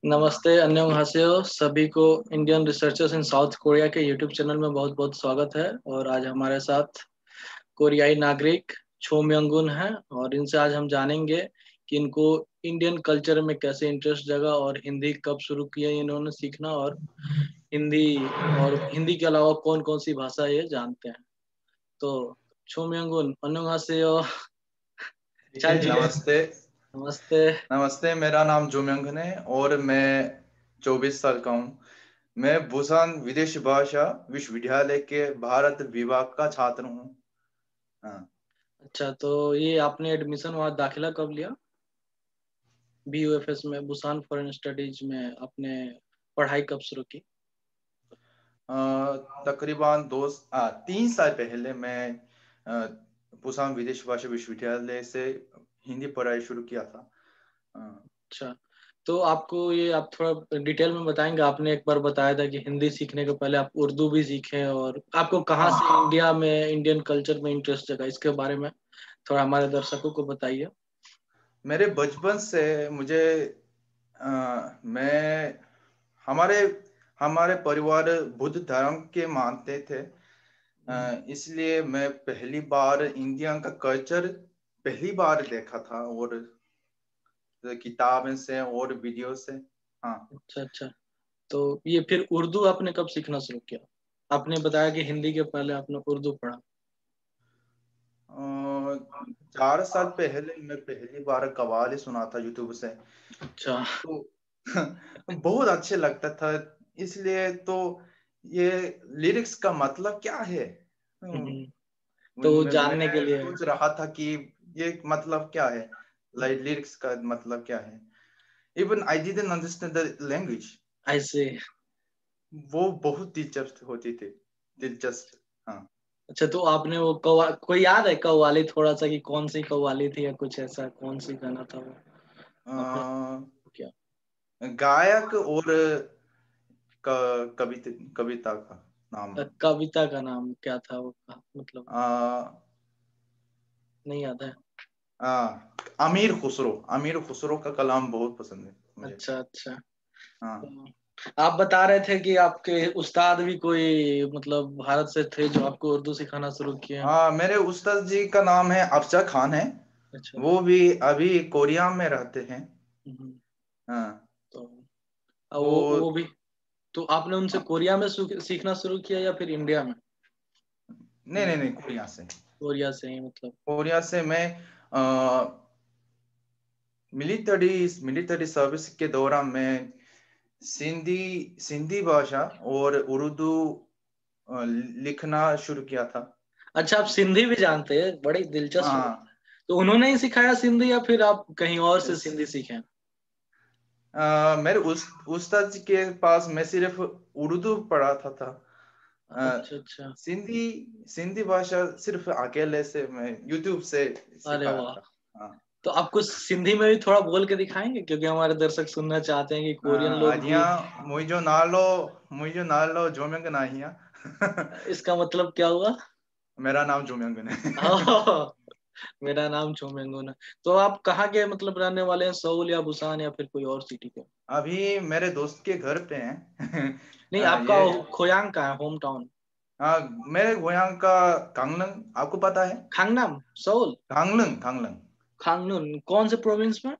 नमस्ते, अन्योंहासेयो सभी को इंडियन रिसर्चर्स इन साउथ कोरिया के यूट्यूब चैनल में बहुत बहुत स्वागत है। और आज हमारे साथ कोरियाई नागरिक छो म्यंगुन हैं और इनसे आज हम जानेंगे कि इनको इंडियन कल्चर में कैसे इंटरेस्ट जगा और हिंदी कब शुरू किया इन्होंने सीखना, और हिंदी और हिंदी के अलावा कौन कौन सी भाषा ये जानते हैं। तो छो म्यंगुन अन्योंहासेयो। ठीक चल है। ठीक है। नमस्ते। नमस्ते। नमस्ते, मेरा नाम जोम्यंगन है और मैं 24 साल का हूँ। मैं बुसान विदेशी भाषा विश्वविद्यालय के भारत विभाग का छात्र हूँ। हाँ। अच्छा, तो ये आपने एडमिशन वहाँ दाखिला कब लिया? BUFS में, बुसान फॉरेन स्टडीज में आपने पढ़ाई कब शुरू की? अ, तकरीबन 3 साल पहले मैं बुसान विदेशी भाषा विश्वविद्यालय से हिंदी पढ़ाई शुरू किया था। अ, अच्छा, तो आपको ये आप थोड़ा डिटेल में बताएंगे। आपने एक बार बताया था कि हिंदी सीखने के पहले आप उर्दू भी सीखे, और आपको कहाँ हाँ, से इंडिया में इंडियन कल्चर में इंटरेस्ट जगा, इसके बारे में थोड़ा हमारे दर्शकों को बताइए। मेरे बचपन से मुझे मैं हमारे हमारे परिवार बुद्ध धर्म के मानते थे। इसलिए मैं पहली बार इंडिया का कल्चर पहली बार देखा था, और किताबें से और वीडियो से। हाँ। अच्छा अच्छा, तो ये फिर उर्दू आपने कब सीखना शुरू किया? आपने बताया कि हिंदी के पहले आपने उर्दू पढ़ा। 4 साल पहले मैं पहली बार कव्वाली सुना था यूट्यूब से। अच्छा। तो बहुत अच्छे लगता था। इसलिए तो ये लिरिक्स का मतलब क्या है। हम्म, तो जानने के मैं लिए। सोच रहा था कि ये मतलब क्या है, लाइक लिरिक्स का मतलब क्या है। Even I didn't understand the language. ऐसे। वो बहुत दिलचस्प होती थी, दिलचस्प। हाँ। अच्छा, तो आपने वो कव्वा कोई याद है कव्वाली थोड़ा सा, कि कौन सी कव्वाली थी या कुछ ऐसा, कौन सी गाना था वो आपने क्या? गायक और कविता कविता का नाम। कविता का नाम क्या था वो मतलब आ, नहीं याद है। आ, अमीर खुसरो का कलाम बहुत पसंद है मुझे। अच्छा अच्छा। हाँ। तो आप बता रहे थे कि आपके उस्ताद भी कोई मतलब भारत से थे जो आपको उर्दू सिखाना शुरू किए। मेरे उस्ताद जी का नाम है अफजल खान है। अच्छा। वो भी अभी कोरिया में रहते हैं। हम्म, हाँ। तो वो वो भी, तो आपने उनसे कोरिया में सीखना शुरू किया या फिर इंडिया में? नहीं नहीं नहीं, कोरिया से। कोरिया से ही मतलब। कोरिया से मैं मिलिट्री मिलिट्री सर्विस के दौरान मैं सिंधी सिंधी भाषा और उर्दू लिखना शुरू किया था। अच्छा, आप सिंधी भी जानते हैं, बड़ी दिलचस्प बात हाँ। है। तो उन्होंने ही सिखाया सिंधी या फिर आप कहीं और से इस सिंधी सीखे? मेरे उस्ताद जी के पास मैं सिर्फ उर्दू पढ़ा था। अ, अच्छा अच्छा। सिंधी सिंधी भाषा सिर्फ अकेले से मैं यूट्यूब से अरे सिखाया वाह। था। हाँ। तो आपको सिंधी में भी थोड़ा बोल के दिखाएंगे, क्योंकि हमारे दर्शक सुनना चाहते हैं कि कोरियन लोग अजिया भी। मुझो नालो जोम्यंग नाहिया। इसका मतलब क्या हुआ? मेरा नाम जोम्यंगन है। ओह, मेरा नाम चोमेंगुन है। तो आप कहाँ के मतलब रहने वाले हैं, सऊल या बुसान या फिर कोई और सिटी के? अभी मेरे दोस्त के घर पे हैं। नहीं, आपका ये खोयांग का है, होम टाउन? हाँ, मेरे गोयांग का कांगलंग आपको पता है। खांगनाम, सऊल? कांगलंग कांगलंग खांगनुन कौन से प्रोविंस में?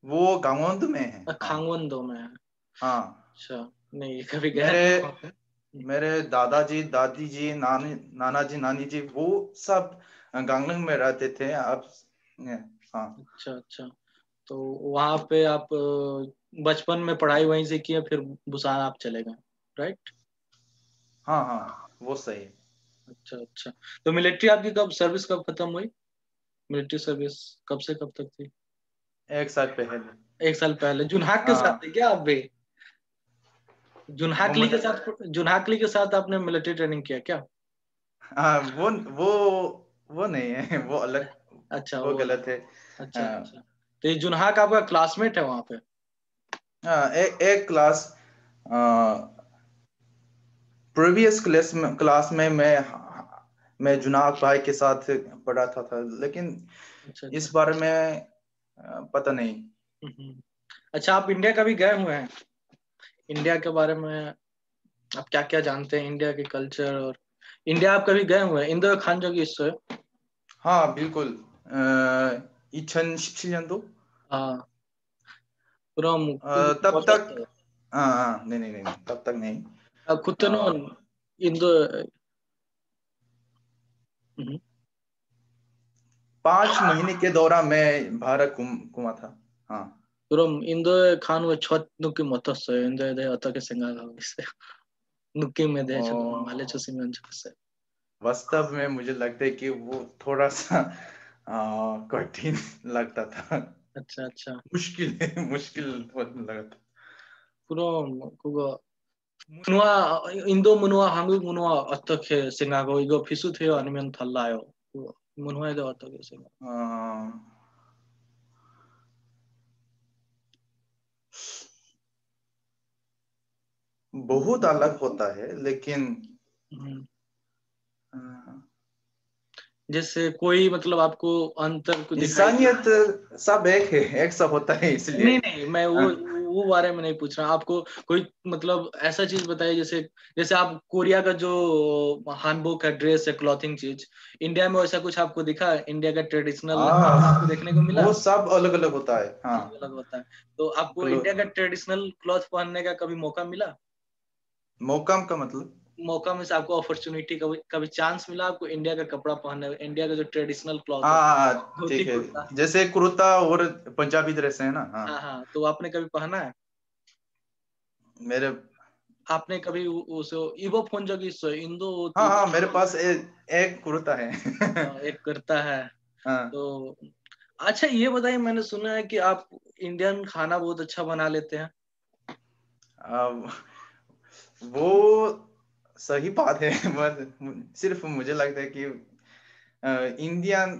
वो गांवोंद में है। हाँ। खांगवंदो में है। हाँ। अच्छा, नहीं कभी गया मेरे नहीं वहाँ पे। मेरे दादाजी दादी जी नाना जी नानी जी वो सब गांगलंग में रहते थे। अब हाँ। अच्छा अच्छा। तो वहां पे आप बचपन में पढ़ाई वहीं से किए, फिर बुसान आप चले गए, राइट? हाँ हाँ, वो सही है। अच्छा अच्छा। तो मिलिट्री आपकी कब सर्विस कब खत्म हुई? मिलिट्री सर्विस कब से कब तक थी? 1 साल पहले। 1 साल पहले जुन्हाक के साथ हाँ। थे क्या आप भी? वो मुझे जुन्हाकली के साथ आपने मिलिट्री ट्रेनिंग किया क्या? हाँ, वो नहीं है, वो अलग। अच्छा, वो वो अलग। गलत है। अच्छा हाँ। अच्छा। तो ये जुन्हाक आपका क्लासमेट है वहां पे? एक क्लास प्रीवियस क्लास में मैं जुनाब भाई के साथ पढ़ा था लेकिन अच्छा अच्छा। इस बारे में पता नहीं। हम्म। अच्छा, आप इंडिया कभी गए हुए हैं? इंडिया के बारे में आप क्या क्या जानते हैं, इंडिया के कल्चर और इंडिया आप कभी गए हुए हैं? इंदो खान जोगी 있어요? हाँ बिल्कुल 2017년도 아, 그럼 तब तक 어땠어요? हाँ हाँ नहीं नहीं नहीं नहीं, तब तक नहीं 아, अ, 그때는 인도 음, 5 महीने के दौरान मैं भारत घुमा था हाँ 그럼 인도에 간 후에 첫 느낌 어땠어요? 인도에 대해 어떻게 생각하고 있어요? 느낌에 대해서 좀 और 알려줬으면 좋겠어요. वास्तव में मुझे लगता है कि वो थोड़ा सा कठिन लगता था अच्छा, अच्छा. मुश्किल है मुश्किल लगा था 그럼 그거 인도 문화, 한국 문화 어떻게 생각하고 이거 비슷해요? 아니면 달라요? 그 문화에 대해 어떻게 생각? अ, बहुत अलग होता है लेकिन हम्म, अ, जैसे कोई मतलब आपको अंतर को दिखाई दे? इंसानियत सब एक है एक सब होता है इसलिए नहीं नहीं, मैं अ, वो बारे में नहीं पूछ रहा, आपको कोई मतलब ऐसा चीज बताइए, जैसे जैसे आप कोरिया का जो हानबोक है, ड्रेस है, क्लॉथिंग चीज, इंडिया में वैसा कुछ आपको दिखा? इंडिया का ट्रेडिशनल आपको देखने को मिला? वो सब अलग अलग होता है हाँ अलग अलग होता है। तो आपको क्लो- इंडिया का ट्रेडिशनल क्लॉथ पहनने का कभी मौका मिला? मौका का मतलब मौका में से आपको अपॉर्चुनिटी, कभी कभी चांस मिला आपको इंडिया का कपड़ा पहनने, इंडिया का जो ट्रेडिशनल क्लॉथ होता हाँ है, धोती ठीक है कुर्ता? जैसे कुर्ता और पंजाबी ड्रेस है ना हाँ हाँ हाँ, तो आपने कभी पहना है? मेरे आपने कभी उस इवो फोन जो कि इंदो हाँ हाँ मेरे पास एक कुर्ता है एक करता है? हाँ तो अच्छा, ये बताइए, मैंने सुना है कि आप इंडियन खाना बहुत अच्छा बना लेते हैं। अब वो सही बात है बस सिर्फ मुझे लगता है कि इंडियन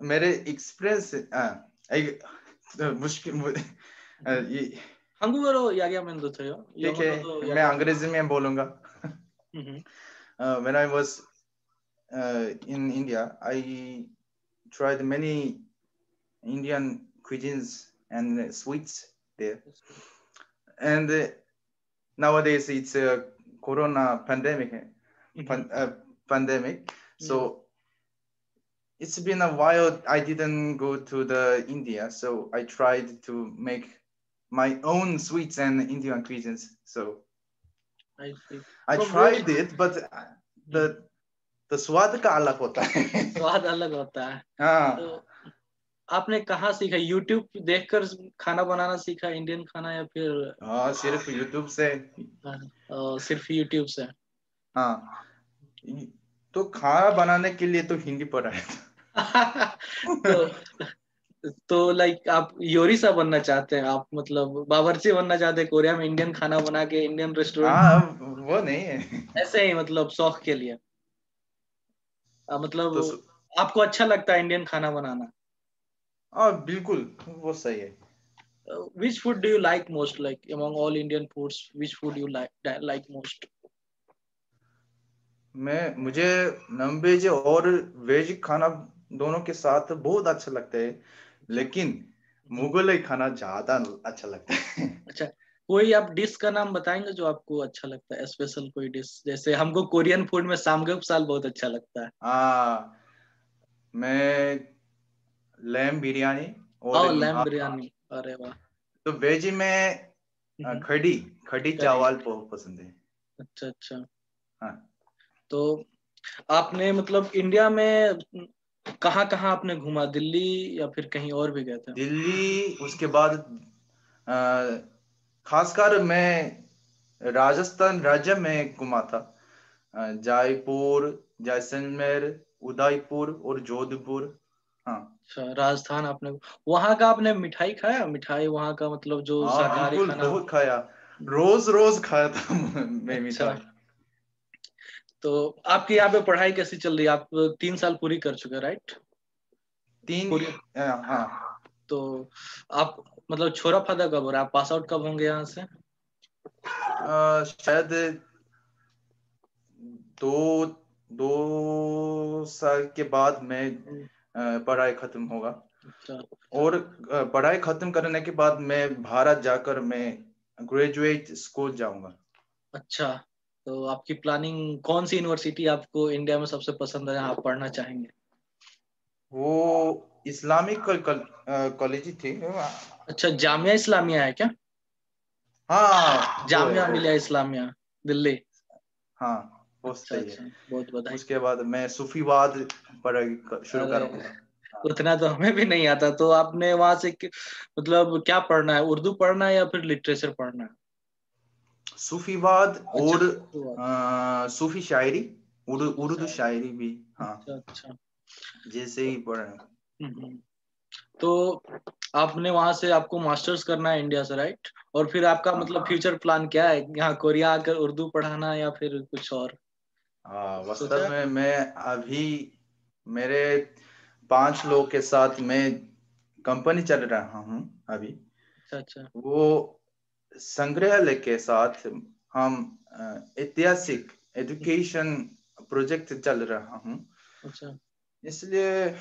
मेरे एक्सप्रेस मुश्किल ये 한국어로 이야기하면 더 돼요? ठीक है 영어로도 मैं 이야기하면. अंग्रेजी में बोलूंगा हम्म, when I was in India I tried many Indian cuisines and sweets there and nowadays it's a corona pandemic hmm, pan, uh, pandemic hmm. so it's been a while I didn't go to the India so I tried to make my own sweets and Indian cuisines so I see. I From where? tried it but hmm, the the स्वाद का अलग होता है स्वाद अलग होता है। हाँ तो आपने कहाँ सीखा? यूट्यूब देखकर खाना बनाना सीखा इंडियन खाना, या फिर हाँ सिर्फ यूट्यूब से सिर्फ यूट्यूब से? हाँ तो खाना बनाने के लिए तो हिंदी पढ़ा है तो लाइक आप योरीसा बनना चाहते हैं आप, मतलब बावर्ची बनना चाहते हैं कोरिया में, इंडियन खाना बना के इंडियन रेस्टोरेंट? हाँ वो नहीं है ऐसे ही मतलब शौक के लिए? तो मतलब आपको अच्छा लगता है इंडियन खाना बनाना? हाँ बिल्कुल वो सही है Which food do you like most, like among all Indian foods, which food you like most? मुझे नॉन वेज और वेज खाना दोनों के साथ बहुत अच्छा लगता है अच्छा। लेकिन हम्म, मुगलई खाना ज्यादा अच्छा लगता है अच्छा, कोई आप डिश का नाम बताएंगे जो आपको अच्छा लगता है, स्पेशल कोई डिश? जैसे हमको कोरियन फूड में सामगीयोपसाल बहुत अच्छा लगता है। हाँ मैं लैम बिरयानी और और लैम बिरयानी, अरे वाह। तो वेज में हम्म, कढ़ी कढ़ी करी, चावल बहुत पसंद है अच्छा अच्छा। हाँ तो आपने मतलब इंडिया में कहाँ कहाँ आपने घूमा? दिल्ली या फिर कहीं और भी गए थे? दिल्ली उसके बाद अ, खासकर मैं राजस्थान राज्य में घुमा था जयपुर जैसलमेर उदयपुर और जोधपुर हाँ अच्छा, राजस्थान आपने, वहां का आपने मिठाई खाया? मिठाई वहां का मतलब जो हाँ शाकाहारी बिल्कुल खाना? बहुत खाया रोज रोज खाया था मैं अच्छा, मिठाई तो आपकी यहाँ पे पढ़ाई कैसी चल रही है? आप 3 साल पूरी कर चुके हैं, राइट? तीन पूरी। हाँ तो आप मतलब छोरा फादा कब हो रहा है? आप पास आउट कब होंगे यहाँ से? शायद 2 2 साल के बाद मैं पढ़ाई खत्म होगा अच्छा और पढ़ाई खत्म करने के बाद मैं भारत जाकर मैं ग्रेजुएट स्कूल जाऊंगा। अच्छा, तो आपकी प्लानिंग कौन सी यूनिवर्सिटी आपको इंडिया में सबसे पसंद है, आप पढ़ना चाहेंगे? वो इस्लामिक कॉलेज थी। अच्छा, जामिया इस्लामिया है क्या? हाँ वो है जामिया वो। मिलिया इस्लामिया, दिल्ली। हाँ वो अच्छा सही है। अच्छा, बहुत बधाई। उसके बाद मैं सूफीवाद पढ़ाई शुरू अरे, करूंगा। हाँ। उतना तो हमें भी नहीं आता। तो आपने वहां से मतलब क्या पढ़ना है, उर्दू पढ़ना है या फिर लिटरेचर पढ़ना है? सूफीवाद अच्छा, और हुआ। सूफी शायरी, उर्दू शायद। शायरी भी। हाँ अच्छा अच्छा। जैसे ही पढ़। हम्म। तो आपने वहां से, आपको मास्टर्स करना है इंडिया से, राइट? और फिर आपका हाँ मतलब फ्यूचर प्लान क्या है, यहाँ कोरिया आकर उर्दू पढ़ाना या फिर कुछ और हाँ, वास्तव सोचा? में मैं अभी मेरे 5 लोग के साथ मैं कंपनी चल रहा हूँ अभी। अच्छा अच्छा वो संग्रहालय के साथ हम ऐतिहासिक एजुकेशन प्रोजेक्ट चल रहा हूँ। अच्छा। इसलिए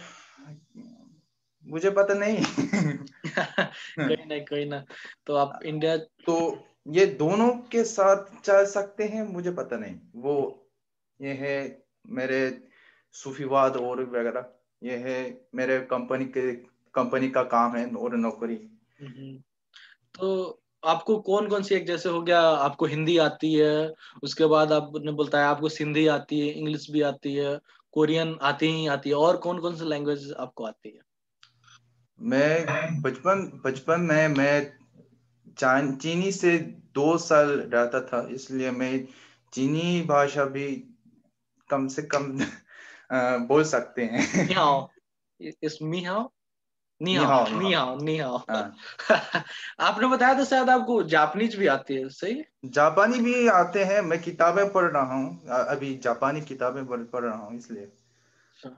मुझे पता नहीं। कोई ना कोई ना। तो आप इंडिया। तो ये दोनों के साथ चल सकते हैं, मुझे पता नहीं वो। ये है मेरे सूफीवाद और वगैरह, ये है मेरे कंपनी का काम है और नौकरी। हम्म। तो आपको कौन कौन सी, एक जैसे हो गया आपको हिंदी आती है, उसके बाद आपने बोलता है आपको सिंधी आती है, इंग्लिश भी आती है, कोरियन आती ही आती है, और कौन कौन सी लैंग्वेज आपको आती है? मैं बचपन बचपन में मैं चीनी से 2 साल रहता था, इसलिए मैं चीनी भाषा भी कम से कम बोल सकते नी हैं। हाओ, इस मी हाओ, नी नी हाओ हाओ नी नी हाओ। हाओ नी हाओ। हाँ, आपने बताया था शायद आपको जापानीज भी आती है, सही है? जापानी भी आते हैं, मैं किताबें पढ़ रहा हूँ अभी जापानी किताबें पढ़ रहा हूँ इसलिए। अच्छा,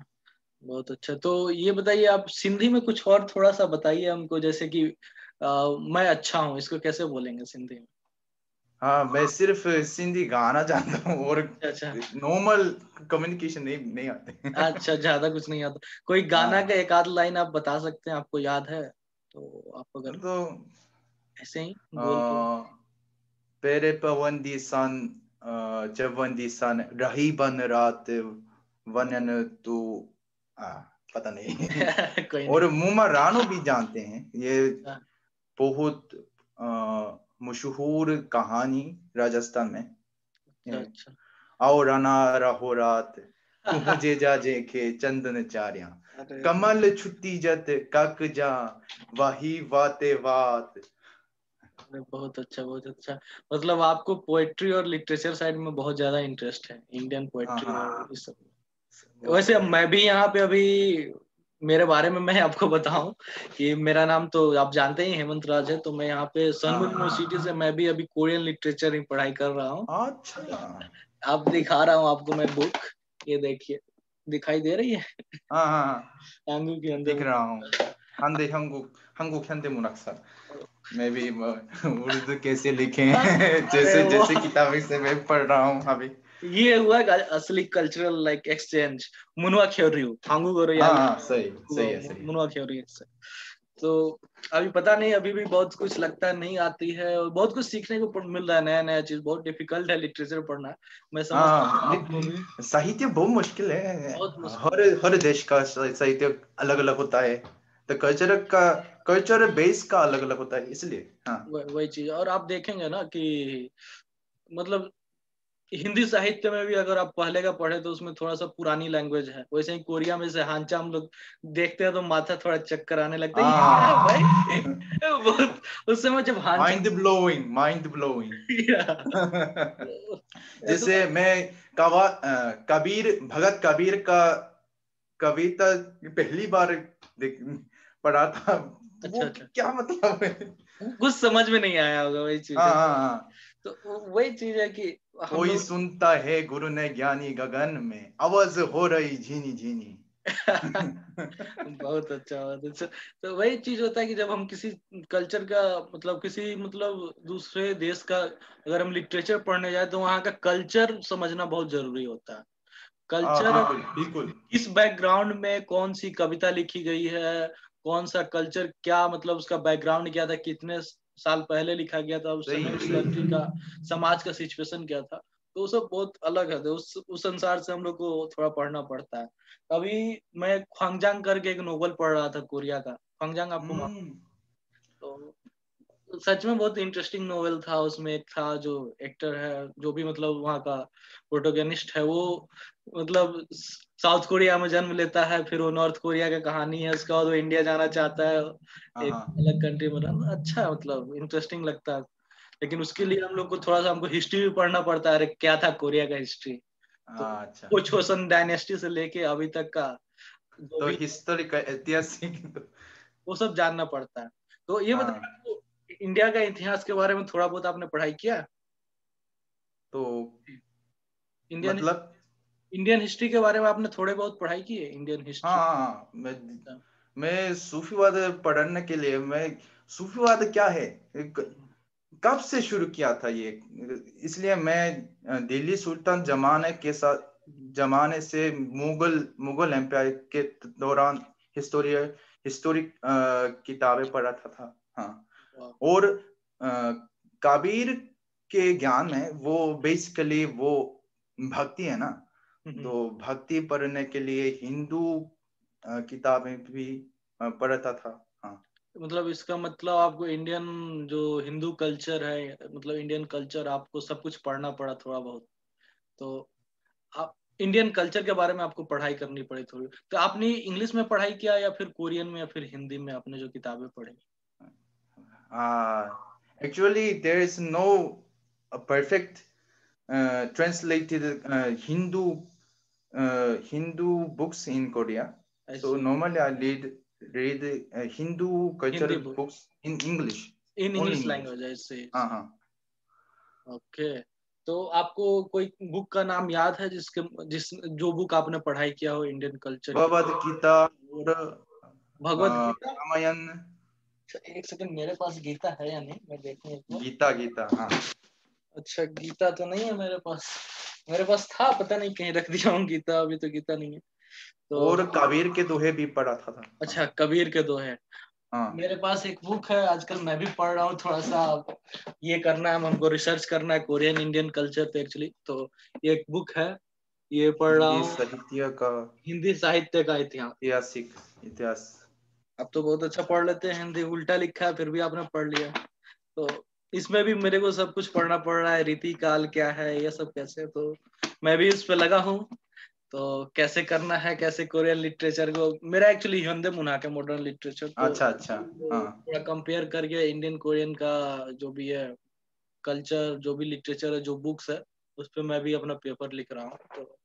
बहुत अच्छा। तो ये बताइए, आप सिंधी में कुछ और थोड़ा सा बताइए हमको, जैसे कि मैं अच्छा हूँ, इसको कैसे बोलेंगे सिंधी में? हाँ, मैं सिर्फ सिंधी गाना जानता हूँ और अच्छा नॉर्मल कम्युनिकेशन नहीं नहीं आते। अच्छा, ज्यादा कुछ नहीं आता। कोई गाना का हाँ एक आध लाइन आप बता सकते हैं, आपको याद है तो? आप अगर तो ऐसे ही बोल के। अ, पेरे पवन दी सन चवन दी सन रही बन रात वनन तू आ, पता नहीं। कोई नहीं। और मुमा रानो भी जानते हैं ये, अच्छा बहुत मशहूर कहानी राजस्थान में। अच्छा अच्छा। आओ राना रहो रात कुहजे जा जेखे चंदन चार्या अरे कमल छुट्टी जत कक जा वही वाते वात। अरे, बहुत अच्छा बहुत अच्छा। मतलब आपको पोएट्री और लिटरेचर साइड में बहुत ज्यादा इंटरेस्ट है, इंडियन हाँ पोएट्री हाँ, और इस सब में। वो वैसे सब है। मैं भी यहाँ पे अभी, मेरे बारे में मैं आपको बताऊं कि मेरा नाम तो आप जानते ही हेमंत राज है। तो मैं यहाँ पे हाँ सनबर्न हाँ। यूनिवर्सिटी से मैं भी अभी कोरियन लिटरेचर ही पढ़ाई कर रहा हूँ। अच्छा। आप दिखा रहा हूँ आपको मैं बुक, ये देखिए, दिखाई दे रही है हाँ हाँ हाँ, आंगू के दिख अंदर। रहा हूँ। हंदे हंगुक हंगुक हंदे मुनक्सर। मैं भी उर्दू कैसे लिखे हैं अरे जैसे वो, जैसे किताबें से मैं पढ़ रहा हूँ अभी। ये हुआ असली कल्चरल लाइक एक्सचेंज। मुनुआ खेरियो हांगू गोरो हाँ याल हाँ, सही सही है सही है। मुनुआ खेरियो से। तो अभी पता नहीं, अभी भी बहुत कुछ लगता है नहीं आती है, और बहुत कुछ सीखने को मिल रहा है, नया नया चीज। बहुत डिफिकल्ट है लिटरेचर पढ़ना, मैं समझता हूँ हाँ, आपको भी। साहित्य बहुत मुश्किल है। बहुत मुश्किल हर है। हर देश का साहित्य अलग अलग होता है, तो कल्चर बेस का अलग अलग होता है इसलिए। हाँ वही चीज। और आप देखेंगे ना कि मतलब हिंदी साहित्य में भी अगर आप पहले का पढ़े तो उसमें थोड़ा सा पुरानी लैंग्वेज है। वैसे ही कोरिया में से हानचा हम लोग देखते हैं तो माथा थोड़ा चक्कर आने लगता है, ये क्या है भाई? हाँ। बहुत उस समय जब हानचा माइंड ब्लोइंग, माइंड ब्लोइंग। मतलब। जैसे मैं कबीर, भगत कबीर का कविता पहली बार पढ़ा था। अच्छा वो अच्छा, क्या मतलब है? कुछ समझ में नहीं आया होगा, वही चीज हाँ है। हाँ हाँ। तो वही चीज है कि हम कोई लोग सुनता है गुरु ने ज्ञानी गगन में आवाज हो रही झीनी झीनी। बहुत अच्छा बहुत अच्छा। तो वही चीज होता है कि जब हम किसी कल्चर का मतलब किसी मतलब दूसरे देश का अगर हम लिटरेचर पढ़ने जाए तो वहाँ का कल्चर समझना बहुत जरूरी होता है। हाँ कल्चर बिल्कुल बिल्कुल। किस बैकग्राउंड में कौन सी कविता लिखी गई है, कौन सा कल्चर, क्या मतलब उसका बैकग्राउंड क्या था, कितने साल पहले लिखा गया था, उस समय सही उस सही। कंट्री का समाज का सिचुएशन क्या था, तो वो सब बहुत अलग है। तो उस अनुसार से हम लोग को थोड़ा पढ़ना पड़ता है। अभी मैं ख्वांगजांग करके एक नोवेल पढ़ रहा था कोरिया का। ख्वांगजांग आपको हम्म। तो सच में बहुत इंटरेस्टिंग नोवेल था। उसमें एक था जो एक्टर है, जो भी मतलब वहाँ का प्रोटोगनिस्ट है, वो मतलब साउथ कोरिया में जन्म लेता है, फिर वो नॉर्थ कोरिया का कहानी है, उसके बाद वो इंडिया जाना चाहता है, हाँ एक हाँ। अलग कंट्री में रहना। अच्छा मतलब इंटरेस्टिंग लगता है। लेकिन उसके लिए हम लोग को थोड़ा सा हमको हिस्ट्री भी पढ़ना पड़ता है, अरे क्या था कोरिया का हिस्ट्री। तो अच्छा। वो जोसन डायनेस्टी से लेके अभी तक का जो तो भी, हिस्टोरिकल ऐतिहासिक तो, वो सब जानना पड़ता है। तो ये बताइए, हाँ आपको इंडिया का इतिहास के बारे में थोड़ा बहुत आपने पढ़ाई किया? तो इंडियन मतलब इंडियन हिस्ट्री के बारे में आपने थोड़े बहुत पढ़ाई की है? इंडियन हाँ हिस्ट्री। हाँ हाँ, मैं सूफीवाद पढ़ने के लिए मैं सूफीवाद क्या है, कब से शुरू किया था ये, इसलिए मैं दिल्ली सुल्तान जमाने से मुगल मुगल एम्पायर के दौरान हिस्टोरिक किताबें पढ़ा था। हाँ। और अ, कबीर के ज्ञान में वो बेसिकली वो भक्ति है ना, तो भक्ति पढ़ने के लिए हिंदू किताबें भी पढ़ता था। हाँ। मतलब इसका मतलब आपको इंडियन जो हिंदू कल्चर है, मतलब इंडियन कल्चर आपको सब कुछ पढ़ना पड़ा थोड़ा बहुत। तो आप इंडियन कल्चर के बारे में आपको पढ़ाई करनी पड़ी थोड़ी। तो आपने इंग्लिश में पढ़ाई किया या फिर कोरियन में या फिर हिंदी में आपने जो किताबें पढ़ी? Actually, there is no perfect translated Hindu books in Korea. So ऐसी normally I read Hindu Hindi cultural book books in English, in only English English. Language ऐसे? हाँ हाँ। ओके। तो आपको कोई बुक का नाम याद है जो बुक आपने पढ़ाई किया हो इंडियन कल्चर की? भगवद गीता और भगवत गीता? रामायण। अच्छा, एक सेकंड, मेरे पास गीता है या नहीं मैं देखूं एक बार। गीता गीता हाँ। अच्छा, गीता तो नहीं है मेरे पास। मेरे पास था, पता नहीं कहीं रख दिया हूँ गीता, अभी तो गीता नहीं है। तो और कबीर के दोहे भी पढ़ा था। हाँ अच्छा, कबीर के दोहे। हाँ। मेरे पास एक बुक है, आजकल मैं भी पढ़ रहा हूँ थोड़ा सा। ये करना है हमको, रिसर्च करना है कोरियन इंडियन कल्चर पे एक्चुअली। तो ये एक बुक है, ये पढ़ रहा हिंदी हूँ। साहित्य का हिंदी साहित्य का इतिहास। ऐतिहासिक इतिहास। आप तो बहुत अच्छा पढ़ लेते हैं हिंदी, उल्टा लिखा है फिर भी आपने पढ़ लिया। तो इसमें भी मेरे को सब कुछ पढ़ना पड़ रहा है, रीति काल क्या है, ये सब कैसे। तो मैं भी इस पे लगा हूँ। तो कैसे करना है, कैसे कोरियन लिटरेचर को, मेरा एक्चुअली hyundai मुना के मॉडर्न लिटरेचर, तो अच्छा अच्छा। हाँ थोड़ा कंपेयर करके इंडियन कोरियन का जो भी है कल्चर, जो भी लिटरेचर है, जो बुक्स है, उस पे मैं भी अपना पेपर लिख रहा हूँ। तो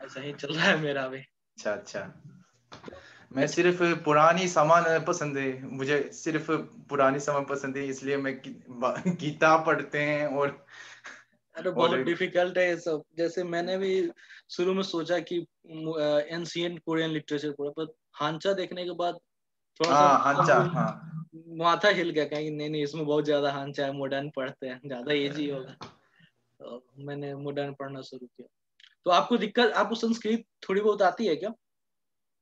ऐसा ही चल रहा है मेरा भी। अच्छा अच्छा। तो मैं अच्छा, सिर्फ पुरानी सामान पसंद है, मुझे सिर्फ पुरानी सामान पसंद है, इसलिए मैं गीता पढ़ते हैं अरे और बहुत डिफिकल्ट है ये सब। जैसे मैंने भी शुरू में सोचा कि एंशियंट कोरियन लिटरेचर पढ़ा, पर हांचा देखने के बाद थोड़ा सा हाँ हंचा हाँ। माथा हिल गया, कहीं नहीं नहीं इसमें बहुत ज्यादा हांचा है, मॉडर्न पढ़ते हैं ज्यादा इजी होगा। तो मैंने मॉडर्न पढ़ना शुरू किया। तो आपको दिक्कत, आपको संस्कृत थोड़ी बहुत आती है क्या?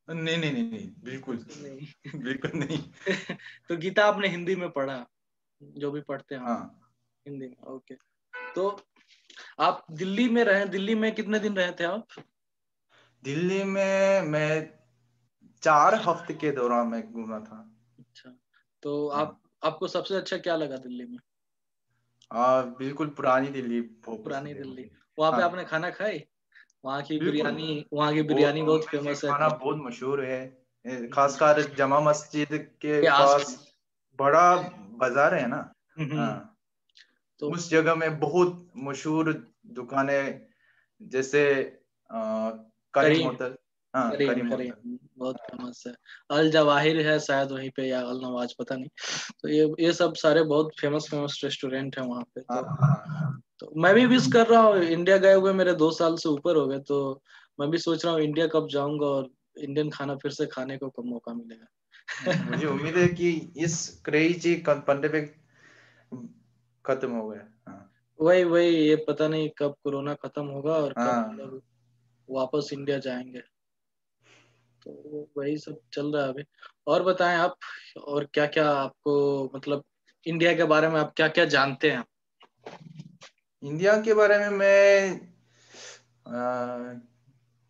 नहीं नहीं नहीं नहीं, बिल्कुल नहीं। बिल्कुल नहीं। तो गीता आपने हिंदी में पढ़ा, जो भी पढ़ते हैं आप हाँ। हिंदी में? ओके। तो आप दिल्ली में रहे, दिल्ली में कितने दिन रहे थे आप? दिल्ली में मैं 4 हफ्ते के दौरान मैं घूमा था। अच्छा। तो हाँ। आपको सबसे अच्छा क्या लगा दिल्ली में? बिल्कुल पुरानी दिल्ली बहुत पुरानी पसंद है दिल्ली। मुझे। वहां पे हाँ आपने खाना खाई? बिल्कुल। वहाँ की वो बिरयानी बहुत मुंबई के फेमस है खाना बहुत मशहूर है, हम्म, खासकर जमा मस्जिद के के पास आसपास। बड़ा बाजार है ना। हाँ। हम्म। तो उस जगह में बहुत मशहूर दुकानें, जैसे करीम करीम, होटल। हाँ करीम करीम होटल। करीम बहुत हाँ फेमस है। अल जवाहिर है शायद वहीं पे, या अल नवाज, पता नहीं। तो ये सब सारे बहुत फेमस फेमस रेस्टोरेंट है वहाँ पे। हाँ हाँ। तो मैं भी विश कर रहा हूँ, इंडिया गए हुए मेरे 2 साल से ऊपर हो गए। तो मैं भी सोच रहा हूँ इंडिया कब जाऊंगा और इंडियन खाना फिर से खाने को कब मौका मुझे मिलेगा। उम्मीद है कि इस क्रेजी पेंडेमिक खत्म हो गया। हाँ वही वही, ये पता नहीं कब कोरोना खत्म होगा और कब हाँ। लोग वापस इंडिया जाएंगे। तो वही सब चल रहा है अभी। और बताएं आप, और क्या क्या आपको मतलब इंडिया के बारे में आप क्या क्या जानते हैं? इंडिया के बारे में मैं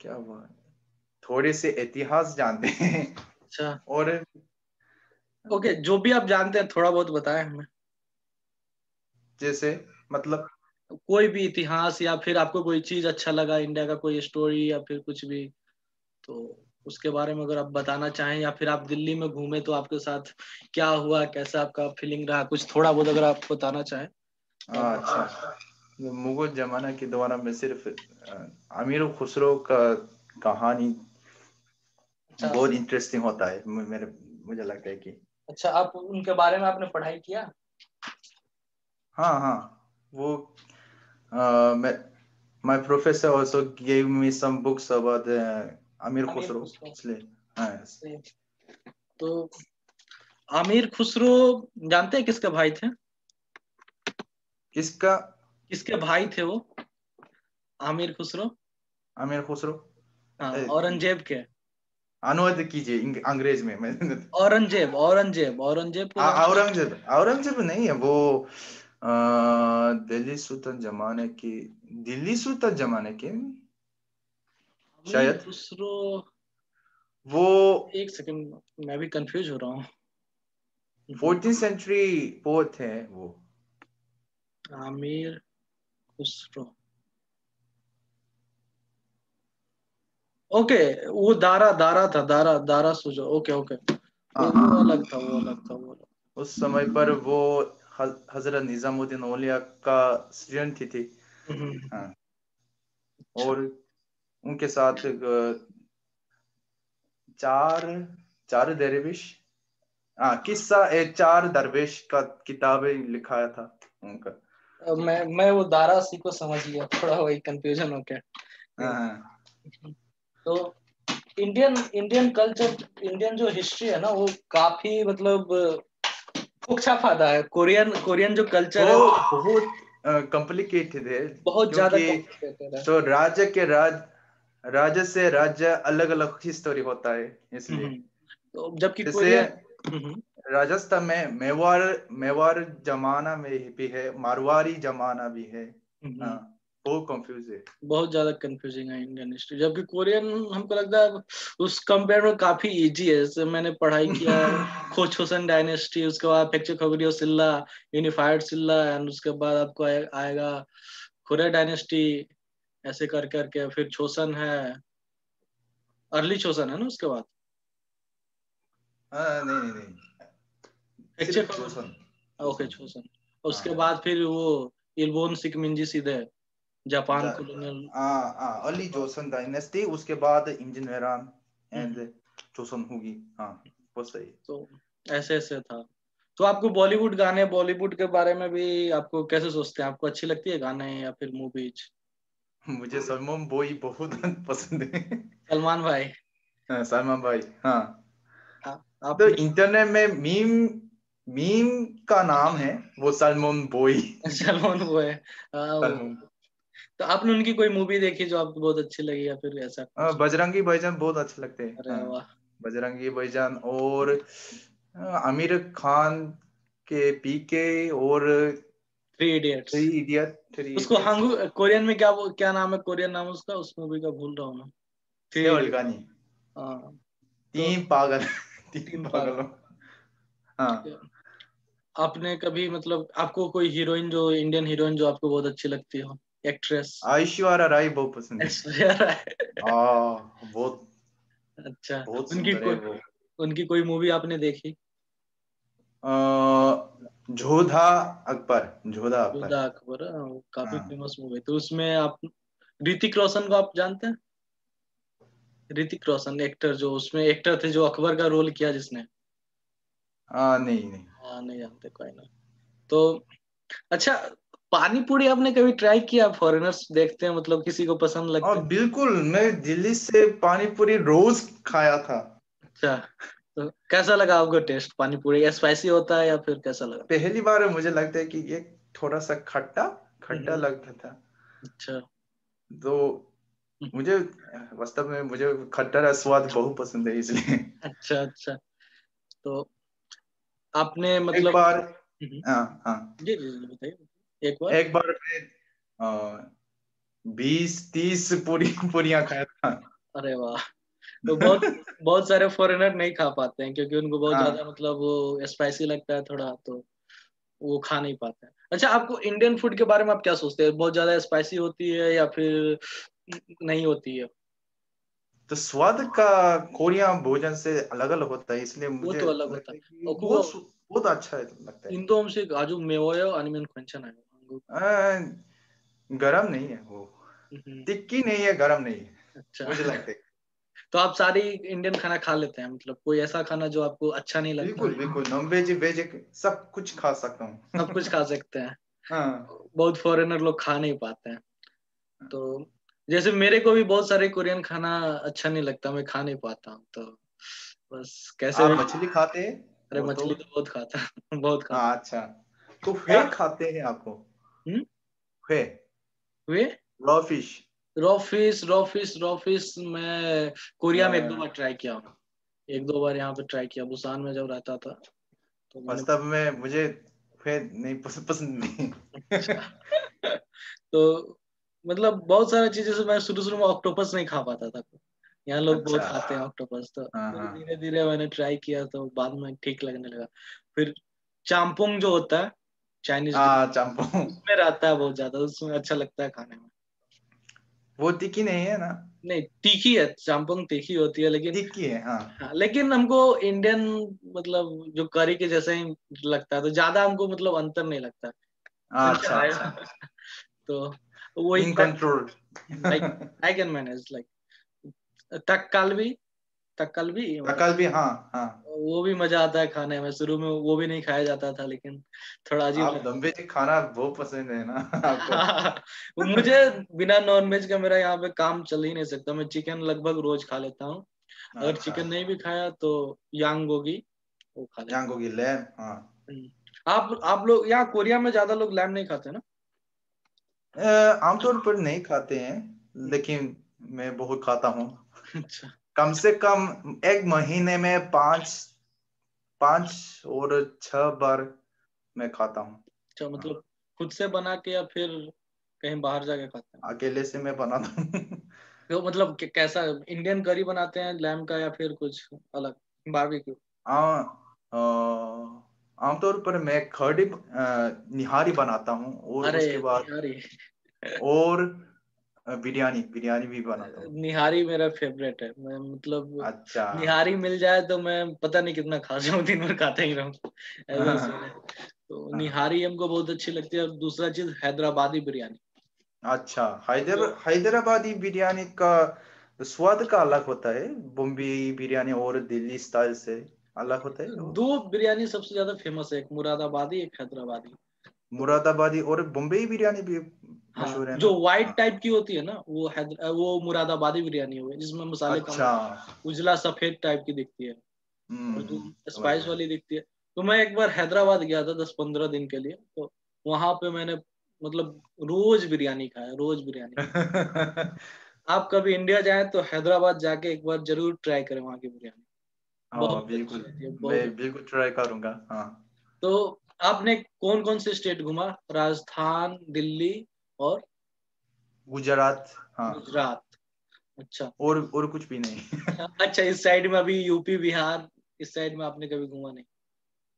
क्या हुआ, थोड़े से इतिहास जानते हैं। अच्छा, और ओके, जो भी आप जानते हैं थोड़ा बहुत बताएं हमें। जैसे मतलब कोई भी इतिहास, या फिर आपको कोई चीज अच्छा लगा इंडिया का, कोई स्टोरी या फिर कुछ भी, तो उसके बारे में अगर आप बताना चाहें, या फिर आप दिल्ली में घूमे तो आपके साथ क्या हुआ, कैसा आपका फीलिंग रहा, कुछ थोड़ा बहुत अगर आप बताना चाहें तो आप अच्छा, मुगल जमाना के दौरान में सिर्फ अमीर खुसरो का कहानी अच्छा। बहुत इंटरेस्टिंग होता है। मेरे मुझे लगता है कि अच्छा, आप उनके बारे में आपने पढ़ाई किया? हाँ हाँ, वो मैं my professor also gave me some books about Amir Aamir Khusro, Khusro. इसलिए हाँ। तो आमिर खुसरो जानते हैं किसके भाई थे? किसका? किसके भाई थे वो, आमिर खुसरो? आमिर खुसरो? हाँ, ए, औरंगजेब के। अनुवाद कीजिए अंग्रेज में। मैं औरंगजेब, औरंगजेब, औरंगजेब को जानते हैं? औरंगजेब, औरंगजेब नहीं है वो। दिल्ली सुल्तान जमाने की, दिल्ली सुल्तान जमाने के आमिर शायद खुसरो। वो एक सेकंड, मैं भी कंफ्यूज हो रहा हूँ। 14th सेंचुरी पोएट है वो। आमिर खुसरो। ओके, वो दारा दारा था, दारा दारा सुजो। ओके ओके, हाँ वो हाँ, अलग था, वो अलग था, वो अलग। उस समय पर वो हजरत निजामुद्दीन औलिया का सृजन थी। हम्म, हाँ, अच्छा। और उनके साथ चार चार दरवेश, हाँ, किस्सा ए चार दरवेश का किताबें लिखाया था उनका। अब मैं वो दारा सी को समझ लिया, थोड़ा वही कंफ्यूजन हो गया। हाँ हाँ। तो इंडियन इंडियन कल्चर, इंडियन जो हिस्ट्री है ना, वो काफी मतलब कुछ फायदा है। कोरियन कोरियन जो कल्चर वो है वो बहुत कॉम्प्लिकेटेड है, बहुत ज्यादा क्योंकि कॉम्प्लिकेटेड है। तो राज्य से राज्य अलग अलग हिस्टोरी होता है, इसलिए। तो जबकि जैसे कोरियन। हम्म, राजस्थान में मेवाड़ मेवाड़ जमाना में भी है, मारवाड़ी जमाना भी है। हाँ, हम्म, बहुत कंफ्यूज है। बहुत ज्यादा कंफ्यूजिंग है इंडियन हिस्ट्री, जबकि कोरियन हमको लगता है उस कंपेयर में काफी इजी है। जैसे मैंने पढ़ाई किया है, खोजोसन डायनेस्टी, उसके बाद पेक्चो खगोरियो सिल्ला, यूनिफाइड सिल्ला, एंड उसके बाद आपको आएगा खुरे डायनेस्टी, ऐसे कर करके फिर छोसन है, अर्ली छोसन है ना उसके बाद। हाँ, नहीं नहीं नहीं, पेक्चो सिर्फ खगोल, जोसन। Okay Jason. छोसन। उसके हाँ, बाद फिर वो इल्बोन सिकमिंजी सीधे जापान जा कॉलोनियल। अर्ली जोसन डायनेस्टी, उसके बाद इंजीनियरान हम्म, एंड जोसन होगी। हाँ, वो सही। तो ऐसे ऐसे था। तो आपको बॉलीवुड गाने, बॉलीवुड के बारे में भी आपको कैसे सोचते हैं, आपको अच्छी लगती है गाने या फिर मूवीज? मुझे सलमान बॉय बहुत पसंद है। सलमान भाई। हाँ, सलमान भाई, हाँ। तो आपने इंटरनेट में मीम मीम का नाम है वो सलमान बॉय। सलमान वो है। सलमान। तो आपने उनकी कोई मूवी देखी जो आपको बहुत अच्छी लगी, या फिर ऐसा कुछ? बजरंगी भाईजान बहुत अच्छे लगते हैं, अरे हाँ। वाह। बजरंगी भाईजान, और आमिर खान के पीके, और थ्री इडियट्स। थ्री उसको इडियट्स, हांगू, और कोरियन में क्या क्या नाम है, कोरियन नाम उसका, उस मूवी का भूल रहा हूँ मैं। Three idiot. सेवलगानी, हाँ। तो तीन पागल। तीन टीम पागलों। पागल। हाँ, आपने कभी मतलब आपको कोई हीरोइन, जो इंडियन हीरोइन जो आपको बहुत अच्छी लगती हो, एक्ट्रेस? ऐश्वर्या राय बहुत पसंद है। ऐश्वर्या राय। बहुत अच्छा। बहुत उनकी सुंदर है कोई, वो। उनकी कोई मूवी आपने देखी? जोधा अकबर, जोधा अकबर। योद्धा अकबर, वो काफी हाँ फेमस मूवी। तो उसमें आप ऋतिक रोशन को आप जानते हैं? ऋतिक रोशन एक्टर, जो उसमें एक्टर थे, जो अकबर का रोल किया जिसने। हाँ, नहीं नहीं। हाँ, नहीं जानते, कोई ना। तो अच्छा, पानी पूरी आपने कभी ट्राई किया? फॉरेनर्स देखते हैं, मतलब किसी को पसंद लगते और हैं। बिल्कुल, मैं दिल्ली से पानी पूरी रोज खाया था। अच्छा, तो कैसा लगा आपको टेस्ट पानी पूरी? स्पाइसी होता है या फिर कैसा लगा? पहली बार मुझे लगता है कि ये थोड़ा सा खट्टा खट्टा हम्म, लगता था। अच्छा। तो मुझे वास्तव में मुझे खट्टा स्वाद बहुत पसंद है इसलिए। अच्छा अच्छा। तो आपने एक मतलब बार, हम्म, हाँ हाँ, जी जी जी, बताइए एक बार। एक बार मैं 20-30 पूरियां खाया था। अरे वाह। तो बहुत बहुत सारे फॉरेनर नहीं खा पाते हैं क्योंकि उनको बहुत हाँ, ज्यादा मतलब वो स्पाइसी लगता है थोड़ा, तो वो खा नहीं पाते हैं। अच्छा, आपको इंडियन फूड के बारे में आप क्या सोचते हैं? बहुत ज्यादा स्पाइसी होती है या फिर नहीं होती है? तो स्वाद का कोरिया भोजन से अलग अलग होता है, इसलिए वो मुझे तो अलग होता लगता है है कि और कुको बहुत अच्छा है, लगता है। इंदो हमसे आजू मेवोयो अनिमेन खंचन है। गरम नहीं है वो, हम्म, तिक्की नहीं है, गरम नहीं है, अच्छा। मुझे लगता है। तो आप सारी इंडियन खाना खा लेते हैं, मतलब कोई ऐसा खाना जो आपको अच्छा नहीं लगता? बिल्कुल बिल्कुल, नॉन वेज वेज सब कुछ खा सकता सब कुछ हूँ। खा सकते हैं। हाँ बहुत फॉरेनर लोग खा नहीं पाते हैं। तो जैसे मेरे को भी बहुत सारे कोरियन खाना अच्छा नहीं लगता, मैं खा नहीं पाता हूँ, तो बस कैसे आप भी। मछली खाते हैं? अरे वो तो, मछली तो बहुत खाता हूँ, बहुत खाता हाँ अच्छा, तो हूँ। फे खाते हैं आपको? हम्म। फे, वे रॉ फिश। रॉ फिश मैं कोरिया में एक दो बार ट्राई किया हूँ। एक दो बार यहाँ पे ट्राई किया, बुसान में जब रहता था तो मैंने। वास्तव में मुझे फे नहीं पसंद नहीं। अच्छा। तो मतलब बहुत सारी चीजें से मैं शुरू शुरू में ऑक्टोपस नहीं खा पाता था। यहाँ लोग बहुत अच्छा, खाते हैं ऑक्टोपस, तो हाँ फिर हाँ धीरे धीरे मैंने ट्राई किया तो बाद में ठीक लगने लगा। फिर चामपुंग जो होता है चाइनीज डिश, हाँ, चांपो, उसमें रहता है बहुत ज्यादा, उसमें अच्छा लगता है खाने में। वो तिक्की नहीं है ना? नहीं, तीखी है, चामपुंग तीखी होती है लेकिन। तिक्की है, हाँ। हाँ, लेकिन हमको इंडियन मतलब जो करी के जैसे ही लगता है, तो ज्यादा हमको मतलब अंतर नहीं लगता। अच्छा अच्छा अच्छा, है। तो वही इन तक, control. Like I can manage like तक्काल भी, तक्कल भी मतलब कल भी, हाँ हाँ। वो भी मजा आता है खाने में। शुरू में वो भी नहीं खाया जाता था लेकिन थोड़ा अजीब आप लगता दम वेज खाना बहुत पसंद है ना आपको? था। मुझे बिना नॉन वेज का मेरा यहाँ पे काम चल ही नहीं सकता। मैं चिकन लगभग रोज खा लेता हूँ। अगर अच्छा, चिकन नहीं भी खाया तो यांग गोगी वो खा लेता यांगो की लैम, हाँ। हूँ। आप लोग यहाँ कोरिया में ज्यादा लोग लैम नहीं खाते ना? आमतौर पर नहीं खाते हैं, लेकिन मैं बहुत खाता हूँ। अच्छा कम से कम एक महीने में 5 5 और 6 बार मैं खाता हूँ। अच्छा, हाँ, मतलब खुद से बना के या फिर कहीं बाहर जाके खाते हैं? अकेले से मैं बनाता हूँ। तो मतलब कैसा इंडियन करी बनाते हैं लैम का या फिर कुछ अलग बारबेक्यू? आ, अ, आमतौर पर मैं खड़ी निहारी बनाता हूँ, और अरे उसके बाद निहारी। और बिरयानी बिरयानी भी बनाता हूँ। निहारी मेरा फेवरेट है। मैं मतलब अच्छा। निहारी मिल जाए तो मैं पता नहीं कितना खा जाऊं, दिन भर खाता ही रहूं, ऐसा सीन है। तो निहारी हमको बहुत अच्छी लगती है। और दूसरा चीज हैदराबादी बिरयानी। अच्छा, जो हैदराबादी बिरयानी का स्वाद का अलग होता है, बॉम्बे बिरयानी और दिल्ली स्टाइल से अलग होता है वो। दो बिरयानी सबसे ज्यादा फेमस है, एक मुरादाबादी एक हैदराबादी। तो मुरादाबादी और बम्बई बिरयानी भी हाँ, मशहूर है जो ना? व्हाइट हाँ। टाइप की होती है ना वो मुरादाबादी बिरयानी हो गई, जिसमें मसाले कम अच्छा। होते हैं, उजला सफेद टाइप की दिखती है। और जो समझ स्पाइस गया। वाली दिखती है। तो मैं एक बार हैदराबाद गया था 10-15 दिन के लिए, तो वहां पे मैंने मतलब रोज बिरयानी खाया, रोज बिरयानी। आप कभी इंडिया जाएं तो हैदराबाद जाके एक बार जरूर ट्राई करें वहां की बिरयानी। हाँ बहुत अच्छी बिल्कुल, होती है, मैं बहुत अच्छी। बिल्कुल ट्राई करूंगा, हाँ। तो आपने कौन कौन से स्टेट घुमा? राजस्थान, दिल्ली और गुजरात, हाँ। गुजरात। अच्छा और कुछ भी नहीं। अच्छा, इस साइड में अभी यूपी बिहार, इस साइड में आपने कभी घूमा नहीं?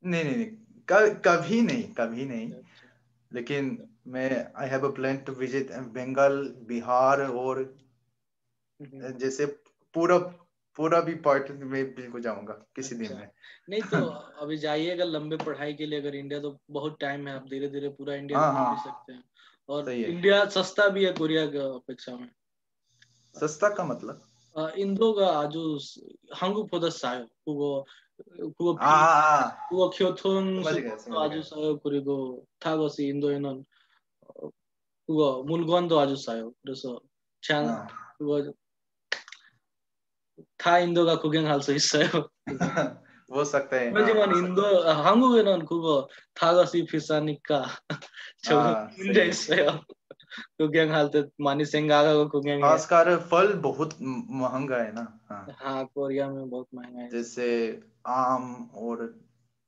नहीं नहीं नहीं, कभी नहीं, कभी नहीं। अच्छा लेकिन मैं, I have a plan to visit Bengal, Bihar, और अच्छा। जैसे पूरा पूरा भी पार्ट में बिल्कुल जाऊंगा किसी दिन अच्छा, में। नहीं तो अभी जाइएगा लंबे पढ़ाई के लिए अगर इंडिया, तो बहुत टाइम है, आप धीरे धीरे पूरा इंडिया हाँ घूम हाँ, भी सकते हैं। और सही है। इंडिया सस्ता भी है कोरिया की अपेक्षा में। सस्ता का मतलब? इंदो ga 아주 한국보다 싸요. 그거 हाँ 비 हाँ हाँ, 그거 교통 समझ गया 수단도 समझ 아주 गया। 싸요. 그리고 타것이 인도에는 그거 물건도 아주 싸요. 그래서 장 हाँ। 그거 다 인도가 구경할 수 있어요. 그거. हो सकता है, हाँ, 하지만 हो 인도 सकता है। 한국에는 그거 타것이 비싸니까 조금 हाँ, 문제 सही है। 있어요. कुकिंग हालते मानी सिंगागा को कुकिंग है। खासकर फल बहुत महंगा है ना। हाँ, हाँ कोरिया में बहुत महंगा है। जैसे आम और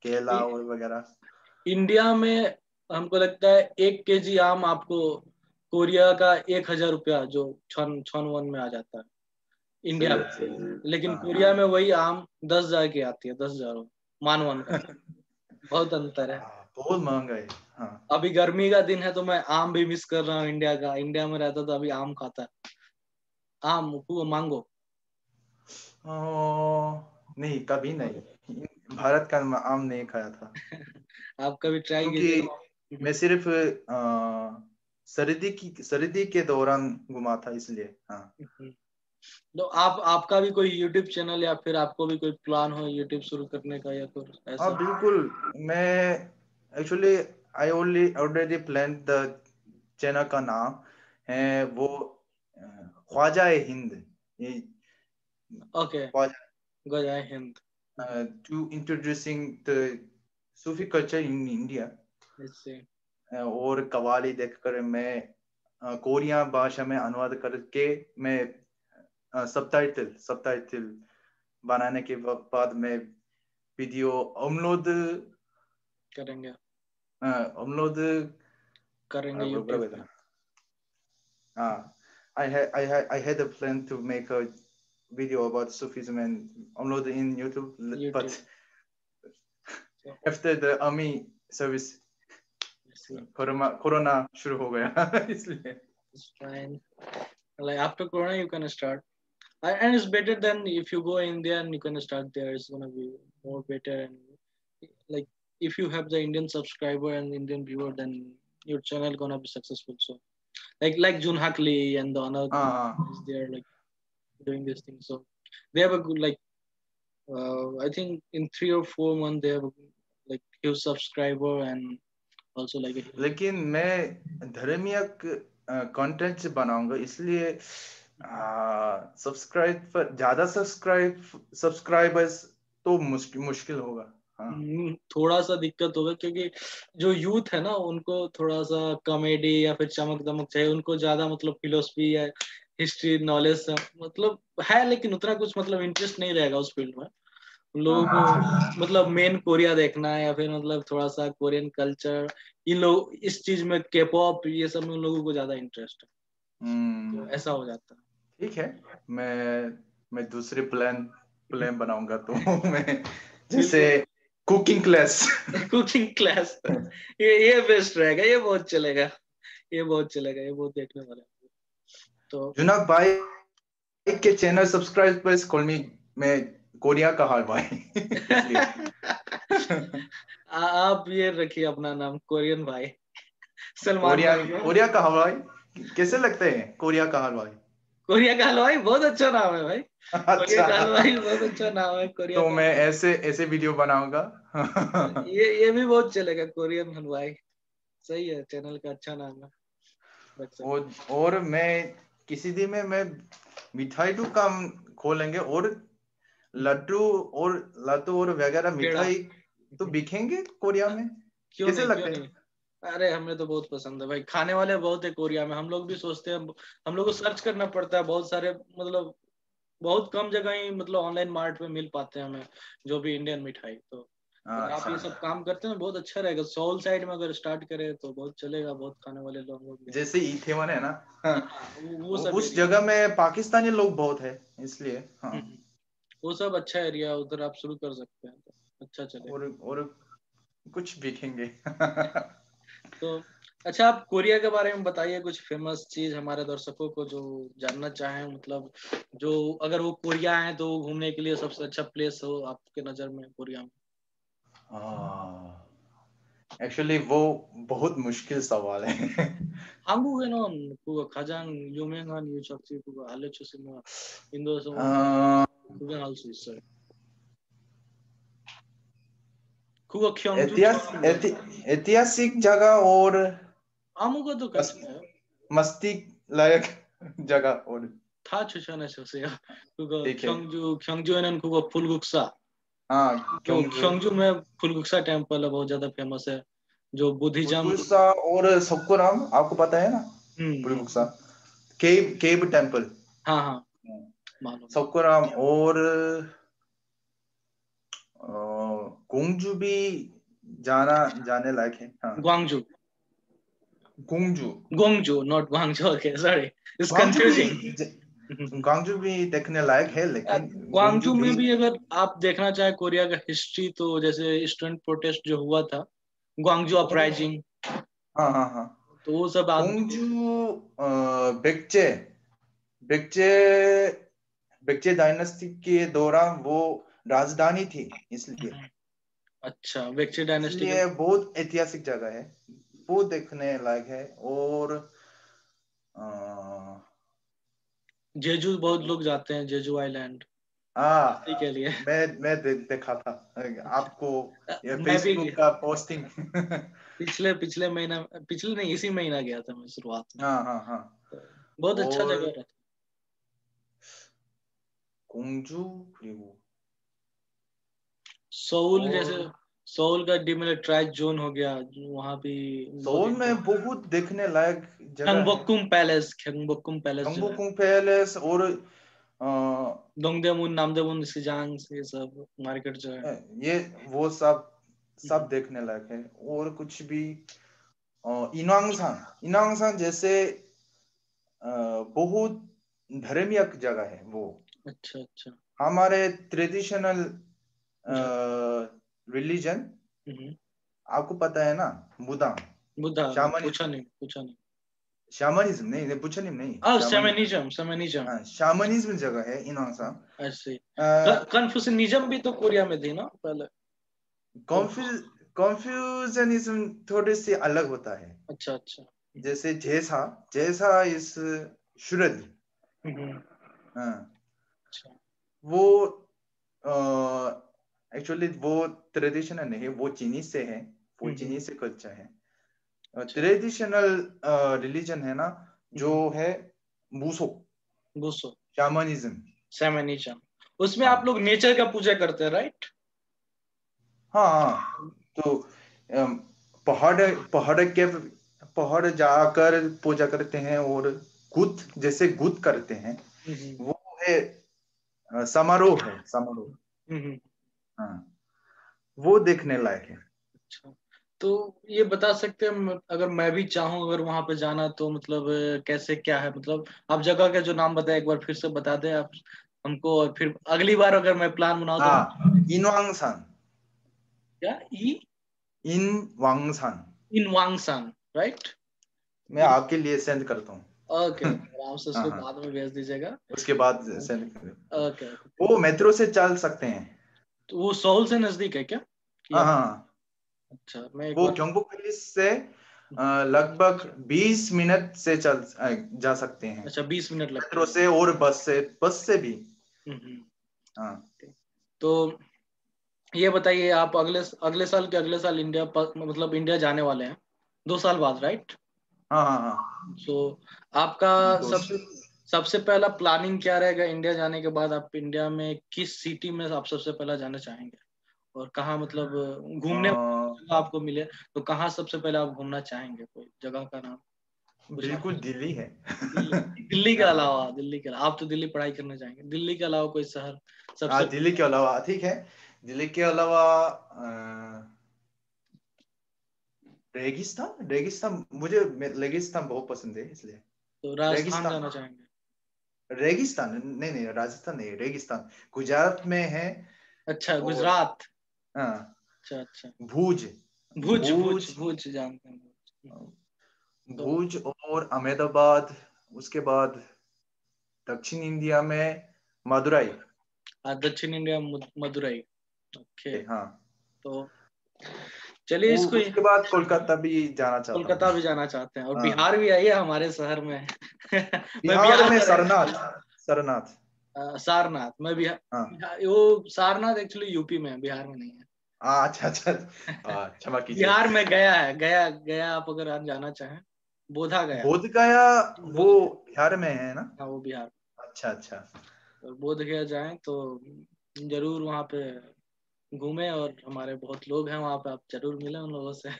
केला इ- और वगैरह। इंडिया में हमको लगता है 1 केजी आम आपको कोरिया का 1,000 रुपया जो छन छन वन में आ जाता है इंडिया सही में। है, सही है। लेकिन हाँ। कोरिया में वही आम 10,000 की आती है, 10,000 मान वन का। बहुत अंतर है। हाँ, बहुत महंगा है। हाँ। अभी गर्मी का दिन है तो मैं आम भी मिस कर रहा हूँ इंडिया का। इंडिया में रहता तो अभी आम खाता। आम वो मांगो। नहीं, कभी नहीं, भारत का आम नहीं खाया था। आप कभी ट्राई कीजिए। क्योंकि मैं सिर्फ सर्दी के दौरान घुमा था, इसलिए। हाँ। तो आप आपका भी कोई यूट्यूब चैनल या फिर आपको भी कोई प्लान हो यूट्यूब शुरू करने का या कुछ हाँ, ऐसा? बिल्कुल। मैं actually I already plan the channel का नाम है वो ख्वाजा ए हिंद। ये ओके। ख्वाजा गजाय Hind. To introducing the Sufi culture in India. इससे और कवाली देखकर मैं कोरिया भाषा में अनुवाद करके मैं सबटाइटल बनाने के बाद मैं वीडियो अपलोड करेंगे अपलोड करेंगे यूट्यूब पे। बरोबर। हाँ, I had a plan to make a video about Sufism and upload it in YouTube, but YouTube. after the army service corona शुरू हो गया इसलिए। It's fine. Like after Corona, you can start. And it's better than if you go India and you can start there. It's gonna be more better. And like if you have the Indian subscriber and Indian viewer, then your channel gonna be successful. So like Junhak Lee and the other हाँ, is there like doing this thing. So they have a good like I think in 3 or 4 months they have a, like huge subscriber and also like a, लेकिन मैं धर्मीय content बनाऊंगा, इसलिए ज्यादा subscribers तो मुश्किल होगा। हाँ। थोड़ा सा दिक्कत होगा क्योंकि जो यूथ है ना उनको थोड़ा सा कॉमेडी या फिर चमक दमक चाहिए। उनको ज्यादा मतलब फिलोसफी या हिस्ट्री नॉलेज मतलब है लेकिन उतना कुछ मतलब इंटरेस्ट नहीं रहेगा उस फील्ड में। उन लोगों हाँ, को मतलब मेन कोरिया देखना है या फिर मतलब थोड़ा सा कोरियन कल्चर इन लोग इस चीज में के पॉप ये सब में उन लोगों को ज्यादा इंटरेस्ट है। तो ऐसा हो जाता ठीक है। मैं दूसरे है। प्लान बनाऊंगा तो मैं जैसे बिल्कुल। कुकिंग क्लास कुकिंग क्लास ये बेस्ट रहेगा। ये बहुत चलेगा। ये बहुत चलेगा। ये बहुत देखने वाला है। तो जुनाब भाई के चैनल सब्सक्राइबर्स कॉल मी, मैं कोरिया का हाल भाई इसलिए। आप ये रखिए अपना नाम कोरियन भाई। सलमान कोरिया भाई को। कोरिया का हलवाई कैसे लगते हैं? कोरिया का हलवाई। कोरिया का हलवाई बहुत अच्छा नाम है भाई। कोरिया अच्छा, का हलवाई बहुत अच्छा नाम है कोरिया तो का मैं हलवाई। ऐसे ऐसे वीडियो बनाऊंगा। ये भी बहुत चलेगा कोरियन हलवाई। सही है चैनल का अच्छा नाम है। रख सकते और मैं किसी दिन में मैं मिठाई दुकान खोलेंगे, और हैं। लड्डू और वगैरह पेड़ा। मिठाई तो बिकेंगे कोरिया में। क्यों कैसे नहीं क्यों लगते नहीं। हैं? अरे हमें तो बहुत पसंद है भाई। खाने वाले बहुत है कोरिया में। हम लोग भी सोचते हैं। हम लोग को सर्च करना पड़ता है बहुत सारे मतलब बहुत कम जगह ही मतलब ऑनलाइन मार्ट में मिल पाते हैं हमें जो भी इंडियन मिठाई। तो अगर आप अच्छा, ये सब काम करते हैं बहुत अच्छा रहेगा। सोल साइड में अगर स्टार्ट करें तो बहुत चलेगा। बहुत खाने वाले लोग भी हैं। जैसे इथेवन है ना। हाँ वो सब उस एरिया। जगह में पाकिस्तानी लोग बहुत है, इसलिए। हाँ। वो सब अच्छा एरिया उधर आप शुरू कर सकते हैं तो अच्छा चलेगा। और कुछ बिकेंगे। तो अच्छा आप कोरिया के बारे में बताइए कुछ फेमस चीज हमारे दर्शकों को जो जानना चाहें मतलब जो अगर वो कोरिया आए तो घूमने के लिए सबसे अच्छा प्लेस हो आपके नजर में कोरिया में। एक्चुअली वो बहुत मुश्किल सवाल है। 한국에는 그거 가장 유명한 유적지 그거 알려주시면 인도에서 अ, 구경할 수 있어요. 그거 경주천이에요. ऐतिहासिक जगह और 아무것도 मस, 괜찮아요. मस्ती लायक जगह और। 다 추천해 주세요. 그거 ठीक है। 경주에는 그거 불국사 हाँ, जो क्योंकि क्योंजू में फुलकुक्सा टेम्पल है बहुत ज्यादा फेमस है जो बुद्धिज्म। गुलगुस्सा और सबको नाम आपको पता है ना। बुरिबुक्सा, केव टेम्पल, हाँ हाँ मालूम। सकुराम, और गोंगजू भी जाने लायक है। हाँ, Gwangju, Gongju, Gongju not Gwangju, okay sorry, it's Gwangju भी कंफ्यूजिंग। ग्वांगजू भी देखने लायक है, लेकिन ग्वांगजू गोंगजू भी। में भी अगर आप देखना चाहे कोरिया का हिस्ट्री, तो जैसे स्टूडेंट प्रोटेस्ट जो हुआ था, ग्वांगजू अपराइजिंग, हाँ हाँ हाँ, तो वो सब आदमी। गोंगजू बेक्चे बेक्चे बेक्चे डायनेस्टी के दौरान वो राजधानी थी, इसलिए अच्छा, वेक्ची डायनेस्टी के। इसलिए बहुत ऐतिहासिक जगह है, वो देखने लायक है। और अ, जेजू बहुत लोग जाते हैं, जेजू आइलैंड हाँ, के लिए। मैं देखा था अच्छा, आपको, ये मैं भी फेसबुक का पोस्टिंग। पिछले पिछले महीना, पिछले नहीं इसी महीना गया था मैं शुरुआत में। हाँ हाँ हाँ। तो बहुत अच्छा और जगह रहता। 공주, 그리고 सोल जैसे, और सोल का डिमिलिटराइज जोन हो गया, वहां भी बहुत सोल में बहुत देखने लायक जगह है। खंगबोकुम पैलेस, खंगबोकुम पैलेस जो है, गंगबोकुंग पैलेस, और दोंगदेमुन नामदेमुन सिजांग, ये सब मार्केट जो है। ये वो सब सब देखने लायक है। और कुछ भी इनांगसान, इनांगसान जैसे बहुत धार्मिक जगह है वो। अच्छा अच्छा। हमारे ट्रेडिशनल अच्छा। रिलीजन, हम्म। आपको पता है ना, बुद्धा, बुद्धा, पूछा शामनिज्म, नहीं पूछा नहीं। शामनिज्म नहीं नहीं, बुद्धिज्म नहीं, शामनिज्म। सेमेनिज्म, सेमेनिज्म। हाँ, शामनिज्म जगह है इनांगसान। ऐसे कन्फ्यूशनिज्म भी तो कोरिया में थी ना पहले। तो कॉन्फ्यूजनिज्म थोड़े से अलग होता है। अच्छा अच्छा। जैसे जैसा जैसा इस शुरद, हम्म, हाँ, अच्छा वो एक्चुअली वो ट्रेडिशनल नहीं है, वो चीनी से है, वो हम्म चीनी से कल्चर है। अच्छा। ट्रेडिशनल रिलीजन है ना, जो हम्म है बूसो, बुसो, शामनिज्म। सेमेनिज्म, उसमें आप हाँ लोग नेचर का पूजा करते हैं, राइट? हाँ हाँ। तो अम, पहाड़ पहाड़ के पहाड़ जाकर पूजा करते हैं, और गुत जैसे गुत करते हैं, हम्म वो है समारोह है, समारोह। हम्म। हाँ, वो देखने लायक है। अच्छा, तो ये बता सकते हैं अगर मैं भी चाहूँ अगर वहां पे जाना, तो मतलब कैसे क्या है, मतलब आप जगह के जो नाम बताए एक बार फिर से बता दें आप हमको, और फिर अगली बार अगर मैं प्लान बनाऊँ तो। हाँ, इनवांगसान, क्या ई? इनवांगसान, इन वांगसान, राइट? मैं आपके लिए सेंड करता हूँ। ओके, आराम से हाँ उसको हाँ, बाद में भेज दीजिएगा। उसके बाद सेंड कर। Okay okay. वो मेट्रो से चल सकते हैं। तो वो सोल से नजदीक है क्या, हाँ या? हाँ, अच्छा, मैं एक वो बार। जम्बू पुलिस से लगभग 20 मिनट से जा सकते हैं, अच्छा, 20 मिनट लगते मेट्रो हैं। से, और बस से भी। हम्म। हाँ तो ये बताइए, आप अगले अगले साल के अगले साल इंडिया मतलब इंडिया जाने वाले हैं 2 साल बाद, राइट? हाँ हाँ हाँ, सो आपका सबसे दोस्त। सबसे पहला प्लानिंग क्या रहेगा इंडिया जाने के बाद? आप इंडिया में किस सिटी में आप सबसे पहला जाना चाहेंगे, और कहाँ, मतलब घूमने अ, जगह आपको मिले तो कहाँ सबसे पहले आप घूमना चाहेंगे, कोई जगह का नाम कुछ आप? बिल्कुल दिल्ली है। दिल्ली, दिल्ली के हाँ अलावा, दिल्ली के अलावा आप तो दिल्ली पढ़ाई करने जाएंगे, दिल्ली के अलावा कोई शहर सबसे? दिल्ली के अलावा ठीक है, दिल्ली के अलावा रेगिस्तान, रेगिस्तान मुझे, रेगिस्तान बहुत पसंद है, इसलिए तो राजस्थान रेगिस्तान। जाना चाहेंगे? रेगिस्तान नहीं नहीं, राजस्थान नहीं, रेगिस्तान गुजरात में है। अच्छा, और गुजरात। हाँ, अच्छा अच्छा। भुज, भुज भुज भुज, भुज जानते हैं भुज। तो भुज और अहमदाबाद, उसके बाद दक्षिण इंडिया में मदुरई। दक्षिण इंडिया मदुरई। ओके। हाँ, तो चलिए वो इसको, उसके बाद कोलकाता भी जाना चाहता हूँ। कोलकाता भी जाना चाहते हैं, और हाँ, बिहार भी आइए हमारे शहर में। मैं बिहार बिहार में का सरनाथ, सरनाथ। सारनाथ, मैं बिहार, हाँ, वो सारनाथ एक्चुअली यूपी में है, बिहार में नहीं है। अच्छा अच्छा, क्षमा कीजिए। बिहार में गया है, गया गया, आप अगर आप जाना चाहें, बोधा गया। बोध गया, वो बोध गया, बिहार में है ना? हाँ वो बिहार। अच्छा अच्छा। और बोध गया जाएं तो जरूर वहाँ पे घूमे, और हमारे बहुत लोग हैं वहाँ पे, आप जरूर मिले उन लोगों से।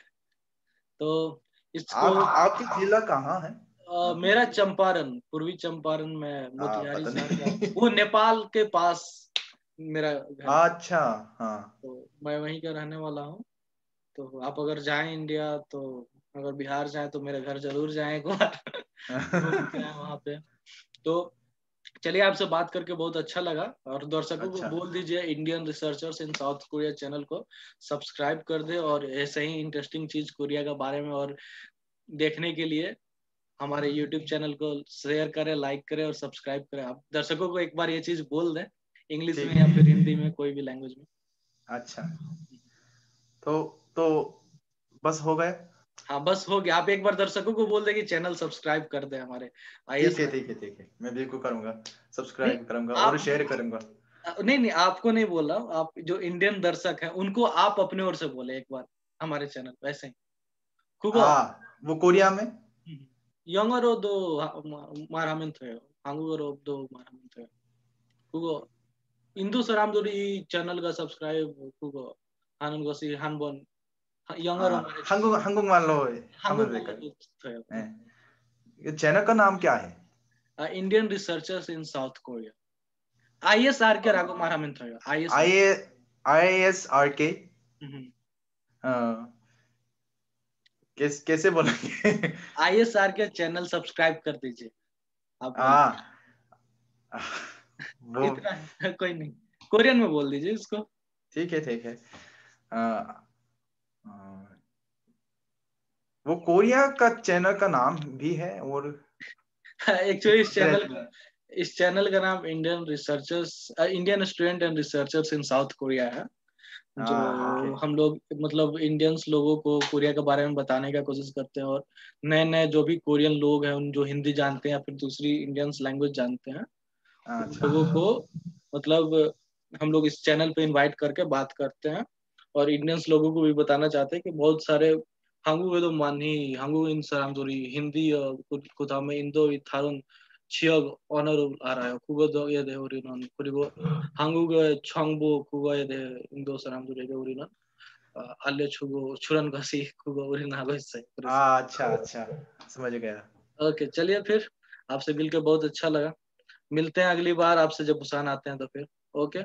तो इसको, आपकी जिला कहाँ है? मेरा चंपारण, पूर्वी चंपारण में मोतिहारी पता शहर का, नहीं। वो नेपाल के पास मेरा घर है। अच्छा। हाँ। तो मैं वहीं का रहने वाला हूँ। तो आप अगर जाएं इंडिया तो, अगर बिहार जाएं तो मेरे घर जरूर जाएं एक बार घूम के आए वहां पे। तो चलिए, आपसे बात करके बहुत अच्छा लगा, और दर्शकों को अच्छा। बोल दीजिए इंडियन रिसर्चर्स इन साउथ कोरिया चैनल को सब्सक्राइब कर दे, और ऐसे ही इंटरेस्टिंग चीज कोरिया के बारे में और देखने के लिए हमारे यूट्यूब चैनल को शेयर करें, लाइक करें और सब्सक्राइब करें। आप दर्शकों को एक बार ये चीज बोल दें, इंग्लिश में ठीक या है। फिर हिंदी में, कोई भी लैंग्वेज में। अच्छा। तो बस हो गए। हाँ बस हो गया। आप एक बार दर्शकों को बोल दें कि चैनल सब्सक्राइब कर दे हमारे आईएएस। ठीक है, ठीक है, ठीक है, मैं बिल्कुल करूंगा, नहीं, सब्सक्राइब करूंगा और आप, शेयर करूंगा। नहीं नहीं, आपको नहीं बोल रहा हूँ, आप जो इंडियन दर्शक हैं उनको आप अपने ओर से बोले एक बार हमारे चैनल वैसे ही। 그거 वो कोरिया में। 영어로도 말하면 돼요. 한국어로도 말하면 돼요. 그거 인도 사람들이 이 채널과 서브스크라이브 그거 하는 것이 한번 영어로 말해주세요. 한국말로 하면 될까요? 한국말로도 돼요. 네. ये चैनल का नाम क्या है? Indian researchers in South Korea. ISRK라고 말하면 돼요. ISRK. ISRK। कैसे बोलेंगे? ISRK चैनल सब्सक्राइब कर दीजिए, आप बोल हाँ। वो इतना है, कोई नहीं, कोरियन में बोल दीजिए इसको। ठीक है, ठीक है। वो कोरिया का चैनल का नाम भी है, और एक्चुअली इस चैनल का नाम Indian student and researchers in south Korea है। जो ओके। हम लोग मतलब इंडियंस लोगों को कोरिया के बारे में बताने का कोशिश करते हैं, और नए नए जो भी कोरियन लोग हैं, उन जो हिंदी जानते हैं या फिर दूसरी इंडियंस लैंग्वेज जानते हैं, उन अच्छा। लोगों को मतलब हम लोग इस चैनल पे इनवाइट करके बात करते हैं, और इंडियंस लोगों को भी बताना चाहते हैं कि बहुत सारे 한국에도 많이 한국인 사람들이 힌디 그다음에 인도의 다른 지역 언어를 알아요. 그거에 대해 우리는, 그리고 한국의 정부 그거에 대해 인도 사람들에게 우리는 알려주고 주는 것이 그거 우리는 하고 있어요. 그래서 अच्छा, अच्छा, समझ गया। ओके, चलिए फिर, आपसे मिलकर बहुत अच्छा लगा। मिलते हैं अगली बार आपसे जब बुसान आते हैं तो फिर। ओके।